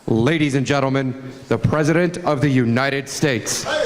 Ladies and gentlemen, the President of the United States. Hello,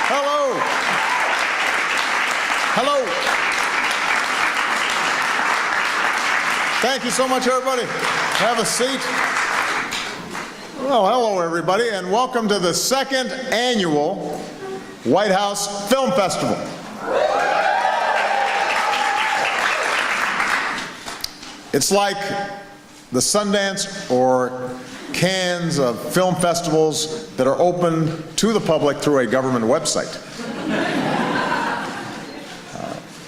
hello, hello. Hello. Thank you so much, everybody. Have a seat. Well, hello, everybody, and welcome to the second annual White House Film Festival. It's like the Sundance or Cannes of film festivals that are open to the public through a government website.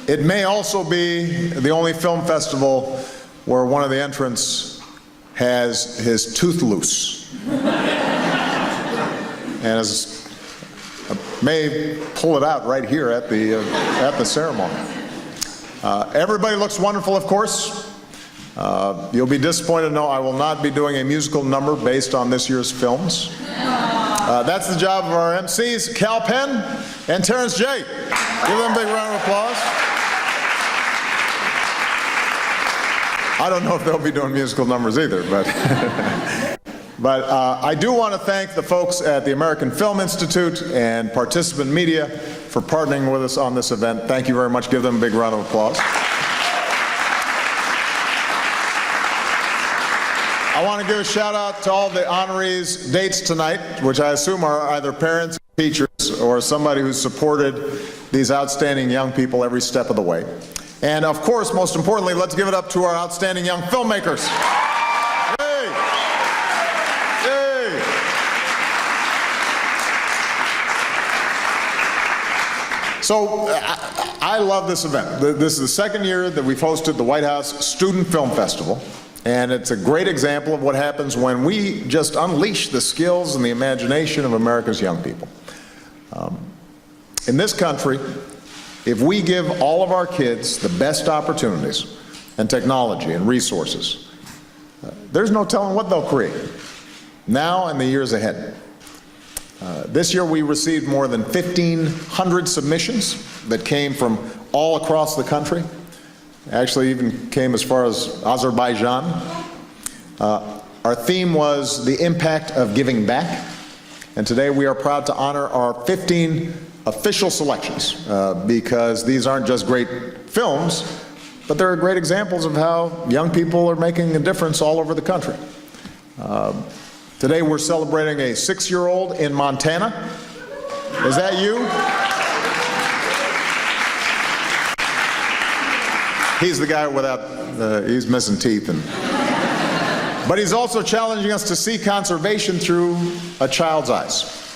It may also be the only film festival where one of the entrants has his tooth loose. And may pull it out right here at the ceremony. Everybody looks wonderful, of course. You'll be disappointed to know I will not be doing a musical number based on this year's films. That's the job of our MCs, Cal Penn and Terrence J. Give them a big round of applause. I don't know if they'll be doing musical numbers either, but but I do want to thank the folks at the American Film Institute and Participant Media for partnering with us on this event. Thank you very much. Give them a big round of applause. I want to give a shout out to all the honorees' dates tonight, which I assume are either parents, teachers, or somebody who's supported these outstanding young people every step of the way. And of course, most importantly, let's give it up to our outstanding young filmmakers. Yay! Yay! So I love this event. This is the second year that we've hosted the White House Student Film Festival. And it's a great example of what happens when we just unleash the skills and the imagination of America's young people. In this country, if we give all of our kids the best opportunities and technology and resources, there's no telling what they'll create now and the years ahead. This year we received more than 1,500 submissions that came from all across the country. Actually even came as far as Azerbaijan. Our theme was the impact of giving back. And today we are proud to honor our 15 official selections because these aren't just great films, but they're great examples of how young people are making a difference all over the country. Today we're celebrating a 6-year-old in Montana. Is that you? He's the guy without, he's missing teeth. But he's also challenging us to see conservation through a child's eyes.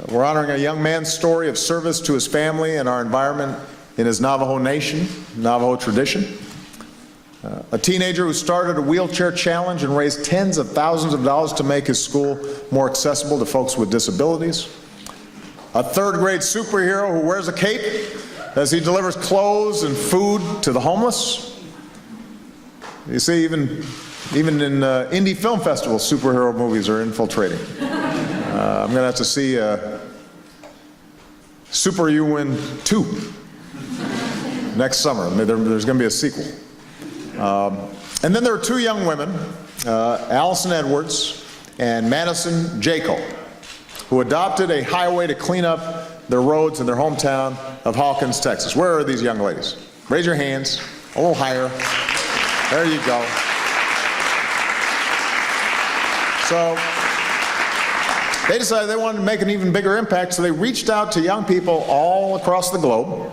We're honoring a young man's story of service to his family and our environment in his Navajo nation, Navajo tradition. A teenager who started a wheelchair challenge and raised tens of thousands of dollars to make his school more accessible to folks with disabilities. A third-grade superhero who wears a cape as he delivers clothes and food to the homeless. You see, even in indie film festivals, superhero movies are infiltrating. I'm going to have to see Super You Win 2 next summer. There's going to be a sequel. And then there are two young women, Allison Edwards and Madison Jaco, who adopted a highway to clean up their roads in their hometown of Hawkins, Texas. Where are these young ladies? Raise your hands, a little higher. There you go. So they decided they wanted to make an even bigger impact, so they reached out to young people all across the globe.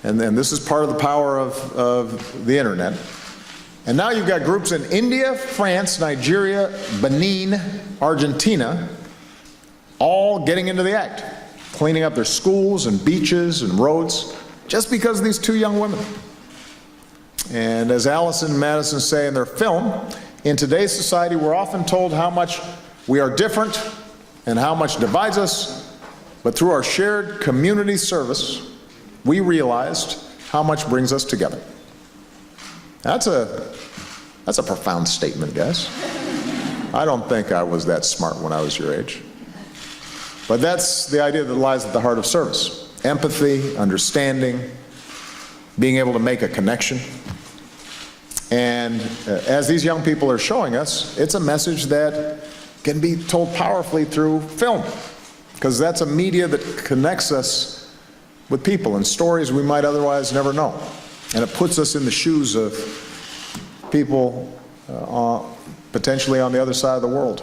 And then this is part of the power of the internet. And now you've got groups in India, France, Nigeria, Benin, Argentina, all getting into the act, cleaning up their schools and beaches and roads, just because of these two young women. And as Allison and Madison say in their film, in today's society we're often told how much we are different and how much divides us, but through our shared community service, we realized how much brings us together. That's a profound statement, guys. I don't think I was that smart when I was your age. But that's the idea that lies at the heart of service. empathy, understanding, being able to make a connection. And as these young people are showing us, it's a message that can be told powerfully through film, because that's a media that connects us with people and stories we might otherwise never know. And it puts us in the shoes of people potentially on the other side of the world,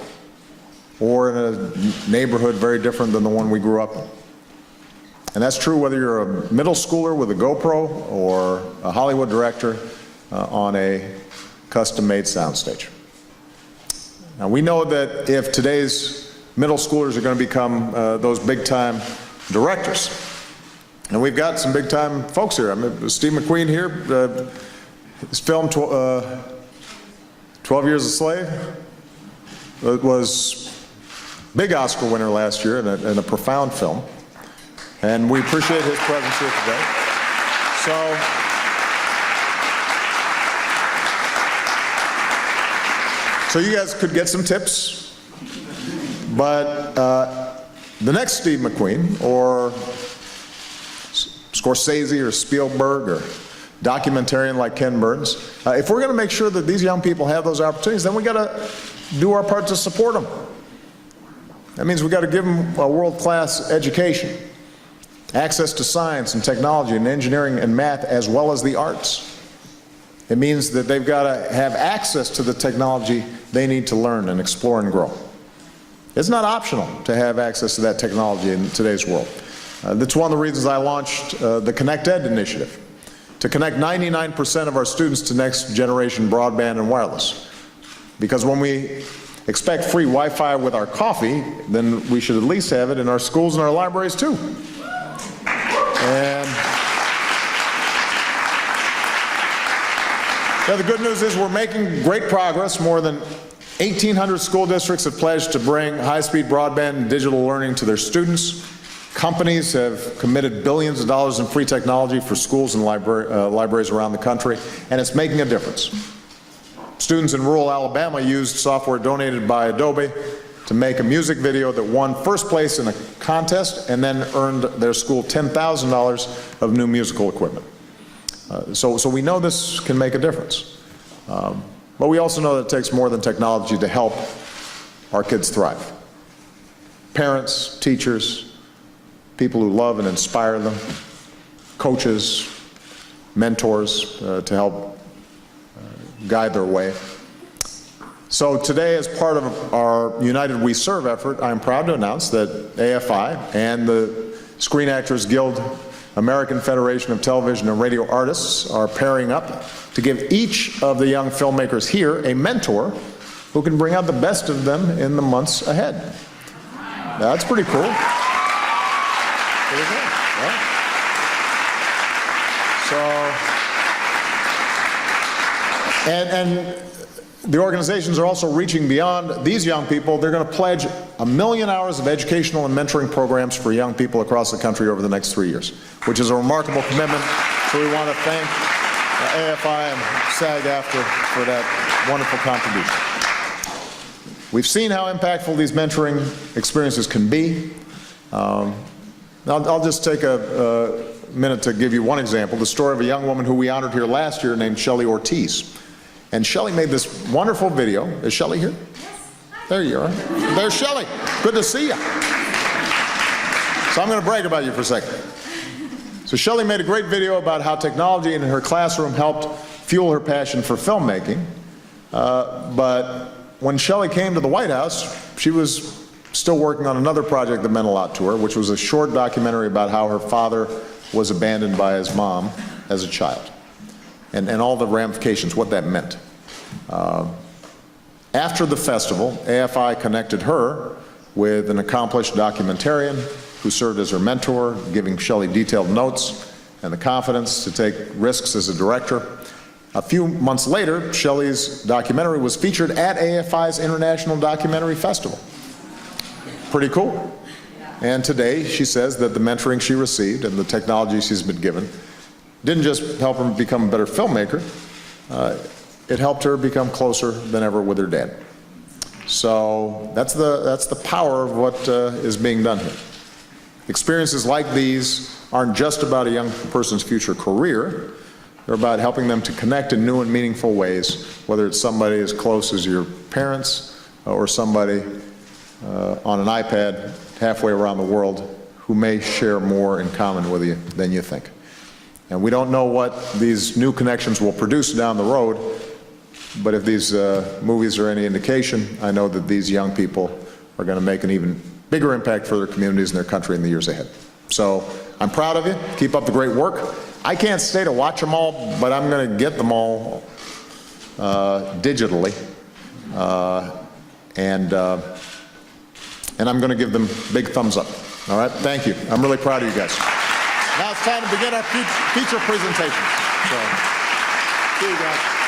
or in a neighborhood very different than the one we grew up in. And that's true whether you're a middle schooler with a GoPro or a Hollywood director on a custom-made soundstage. Now, we know that if today's middle schoolers are going to become those big-time directors, and we've got some big-time folks here. I mean, Steve McQueen here, his film 12 Years a Slave, it was big Oscar winner last year and a profound film. And we appreciate his presence here today. So you guys could get some tips, but the next Steve McQueen, or Scorsese or Spielberg or documentarian like Ken Burns, if we're going to make sure that these young people have those opportunities, then we got to do our part to support them. That means we got to give them a world-class education, access to science and technology and engineering and math, as well as the arts. It means that they've got to have access to the technology they need to learn and explore and grow. It's not optional to have access to that technology in today's world. That's one of the reasons I launched the Connect Ed initiative, to connect 99% of our students to next generation broadband and wireless. Because when we expect free Wi-Fi with our coffee, then we should at least have it in our schools and our libraries too. And yeah, the good news is we're making great progress. More than 1,800 school districts have pledged to bring high-speed broadband and digital learning to their students. Companies have committed billions of dollars in free technology for schools and libraries around the country, and it's making a difference. Students in rural Alabama used software donated by Adobe to make a music video that won first place in a contest and then earned their school $10,000 of new musical equipment. So we know this can make a difference. But we also know that it takes more than technology to help our kids thrive. Parents, teachers, people who love and inspire them, coaches, mentors to help guide their way. So today, as part of our United We Serve effort, I'm proud to announce that AFI and the Screen Actors Guild American Federation of Television and Radio Artists are pairing up to give each of the young filmmakers here a mentor who can bring out the best of them in the months ahead. That's pretty cool. Pretty cool, right? So, and the organizations are also reaching beyond these young people. They're going to pledge 1 million hours of educational and mentoring programs for young people across the country over the next 3 years, which is a remarkable commitment. So we want to thank AFI and SAG-AFTRA for that wonderful contribution. We've seen how impactful these mentoring experiences can be. I'll just take a minute to give you one example, the story of a young woman who we honored here last year named Shelley Ortiz. And Shelley made this wonderful video. Is Shelley here? Yes. There you are. There's Shelley. Good to see you. So I'm going to brag about you for a second. So Shelley made a great video about how technology in her classroom helped fuel her passion for filmmaking. But when Shelley came to the White House, she was still working on another project that meant a lot to her, which was a short documentary about how her father was abandoned by his mom as a child. And all the ramifications, what that meant. After the festival, AFI connected her with an accomplished documentarian who served as her mentor, giving Shelley detailed notes and the confidence to take risks as a director. A few months later, Shelley's documentary was featured at AFI's International Documentary Festival. Pretty cool. And today, she says that the mentoring she received and the technology she's been given didn't just help her become a better filmmaker, it helped her become closer than ever with her dad. So that's the power of what is being done here. Experiences like these aren't just about a young person's future career. They're about helping them to connect in new and meaningful ways, whether it's somebody as close as your parents or somebody on an iPad halfway around the world who may share more in common with you than you think. And we don't know what these new connections will produce down the road, but if these movies are any indication, I know that these young people are going to make an even bigger impact for their communities and their country in the years ahead. So I'm proud of you. Keep up the great work. I can't stay to watch them all, but I'm going to get them all digitally, and I'm going to give them big thumbs up. All right? Thank you. I'm really proud of you guys. Now it's time to begin our feature presentations. So, see you guys.